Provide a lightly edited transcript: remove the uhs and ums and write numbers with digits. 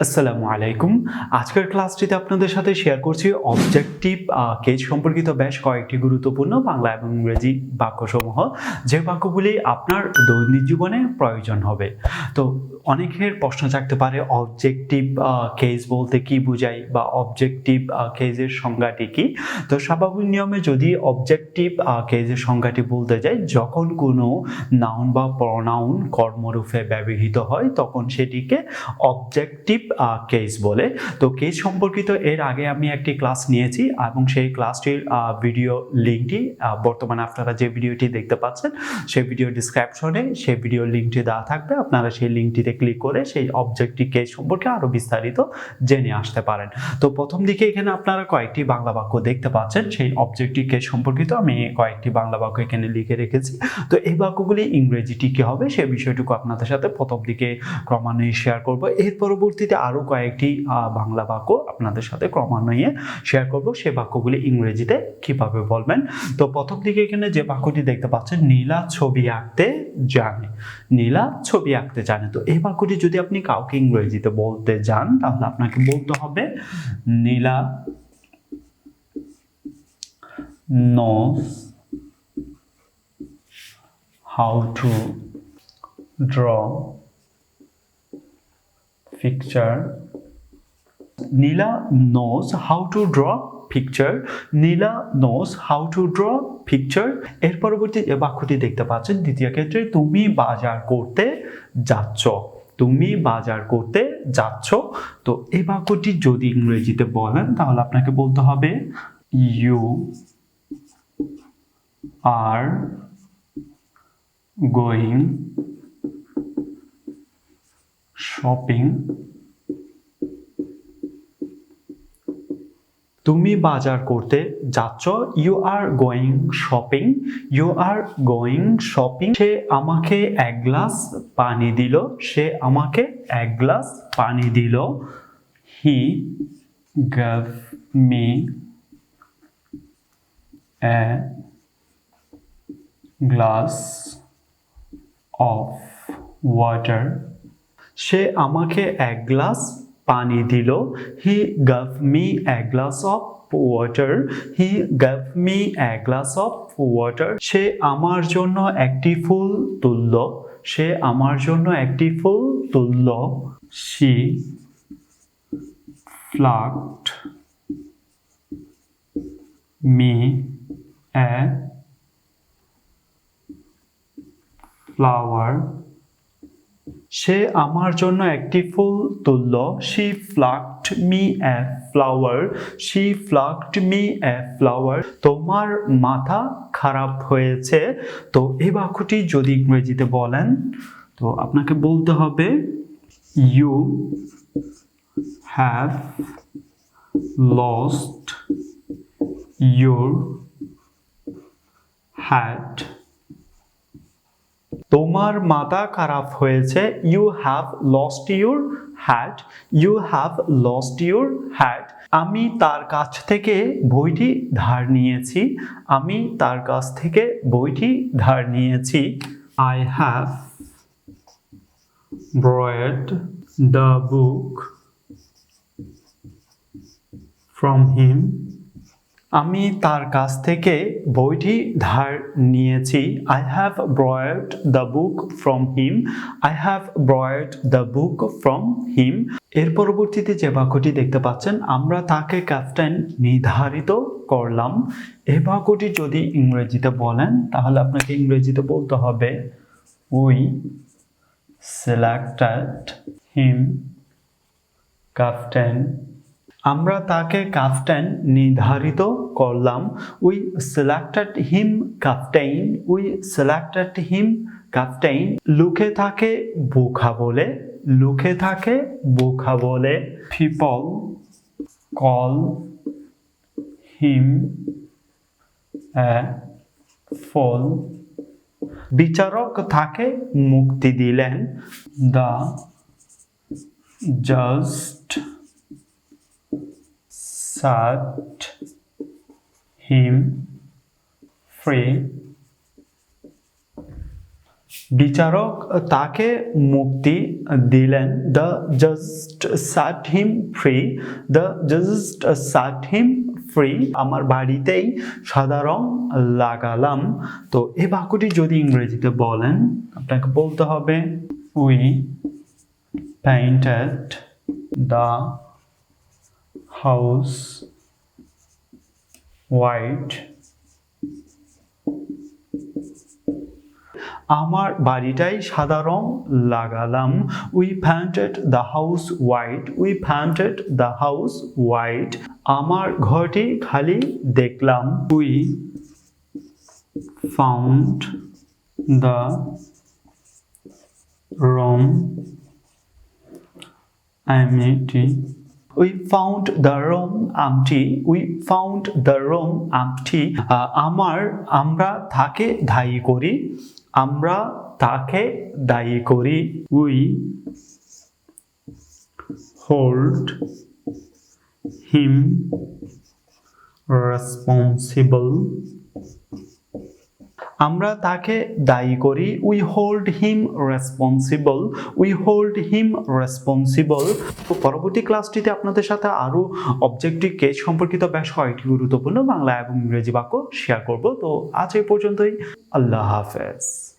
আসসালামু আলাইকুম। আজকের ক্লাসটিতে আপনাদের সাথে শেয়ার করছি অবজেক্টিভ কেস সম্পর্কিত বেশ কয়েকটি গুরুত্বপূর্ণ বাংলা এবং ইংরেজি বাক্যসমূহ, যে বাক্যগুলি আপনার দৈনন্দিন জীবনে প্রয়োজন হবে। তো অনেকের প্রশ্ন থাকতে পারে অবজেক্টিভ কেস বলতে কি বোঝায় বা অবজেক্টিভ কেসের সংজ্ঞাটি কি। তো স্বাভাবিক নিয়মে যদি অবজেক্টিভ কেসের সংজ্ঞাটি বলতে যাই, যখন কোনো নাউন বা প্রনাউন কর্মরূপে ব্যবহৃত হয় তখন সেটিকে অবজেক্টিভ কেস বলে। তো কেস সম্পর্কিত এর আগে আমি একটি ক্লাস নিয়েছি এবং সেই ক্লাসটির ভিডিও লিঙ্কটি বর্তমানে আপনারা যে ভিডিওটি দেখতে পাচ্ছেন সেই ভিডিও ডিসক্রিপশনে সেই ভিডিও লিঙ্কটি দেওয়া থাকবে। আপনারা সেই লিঙ্কটিতে ক্লিক করে সেই অবজেক্টিভ কেস সম্পর্কে আরও বিস্তারিত জেনে আসতে পারেন। তো প্রথম দিকে এখানে আপনারা কয়েকটি বাংলা বাক্য দেখতে পাচ্ছেন, সেই অবজেক্টিভ কেস সম্পর্কিত আমি কয়েকটি বাংলা বাক্য এখানে লিখে রেখেছি। তো এই বাক্যগুলি ইংরেজিটি কি হবে সে বিষয়টুকু আপনাদের সাথে প্রথম দিকে ক্রমান্বয়ে শেয়ার করব। এর পরবর্তীতে আরও কয়েকটি বাংলা বাক্য আপনাদের সাথে ক্রমান্বয়ে শেয়ার করব, সে বাক্যগুলি ইংরেজিতে কিভাবে বলবেন। তো প্রথম দিকে এখানে যে বাক্যটি দেখতে পাচ্ছেন, নীলা ছবি আঁকতে জানে। নীলা ছবি আঁকতে জানে। তো এই বাক্যটি যদি আপনি কাউকে ইংরেজিতে বলতে যান তাহলে আপনাকে বলতে হবে নীলা knows how to draw picture. Nila knows how to draw picture. Nila knows how to draw picture. এর পরবর্তী যে বাক্যটি দেখতে পাচ্ছেন দ্বিতীয় ক্ষেত্রে, তুমি বাজার করতে যাচ্ছ। তুমি বাজার করতে যাচ্ছ। তো এই বাক্যটি যদি ইংরেজিতে বলেন তাহলে আপনাকে বলতে হবে you are going shopping. তুমি বাজার করতে যাচ্ছ। You are going shopping. You are going shopping. সে আমাকে এক গ্লাস পানি দিল। সে আমাকে এক গ্লাস পানি দিল। হি gave me a glass of water. সে আমাকে এক গ্লাস পানি দিল। He gave me a glass of water. He gave me a glass of water. সে আমার জন্য একটি ফুল তুলল। সে আমার জন্য একটি ফুল তুলল। She plucked me a flower. সে আমার জন্য একটি ফুল তুলল। She plucked me a flower. She plucked me a flower. তোমার মাথা খারাপ হয়েছে। তো এই বাক্যটি যদি ইংরেজিতে বলেন তো আপনাকে বলতে হবে you have lost your head. তোমার মাথা খারাপ হয়েছে। You have lost your head. You have lost your head. আমি তার কাছ থেকে বইটি ধার নিয়েছি। আমি তার কাছ থেকে বইটি ধার নিয়েছি। I have borrowed the book from him. আমি তার কাছ থেকে বইটি ধার নিয়েছি। I have borrowed the book from him. I have borrowed the book from him. এর পরবর্তীতে যে বাক্যটি দেখতে পাচ্ছেন, আমরা তাকে ক্যাপ্টেন নির্ধারিত করলাম। এই বাক্যটি যদি ইংরেজিতে বলেন তাহলে আপনাকে ইংরেজিতে বলতে হবে we selected him captain. আমরা তাকে ক্যাপ্টেন নির্ধারিত করলাম। We selected him captain. We selected him captain. লোকে তাকে বোকা বলে। লোকে তাকে বোকা বলে। People call him a fool. বিচারক তাকে মুক্তি দিলেন। The judge set him free. বিচারক তাকে মুক্তি দিলেন। The just set him free. The just set him free. আমার বাড়িতেই সাদা রং লাগালাম। তো এই বাক্যটি যদি ইংরেজিতে বলেন আপনাকে বলতে হবে we painted the house white. আমার বাড়িটাই সাদা রং লাগালাম। We painted the house white. We painted the house white. আমার ঘরটি খালি দেখলাম। We found the room empty. We found the room empty. We found the room empty. আমরা তাকে দায়ী করি। আমরা তাকে দায়ী করি। We hold him responsible. আমরা তাকে দায়ী করি। We hold him responsible. We hold him responsible. তো পরবর্তী ক্লাসটিতে আপনাদের সাথে আরো অবজেক্টিভ কেস সম্পর্কিত বেশ কয়েকটি গুরুত্বপূর্ণ বাংলা এবং ইংরেজি বাক্য শেয়ার করব। তো আজ এই পর্যন্তই। আল্লাহ হাফেজ।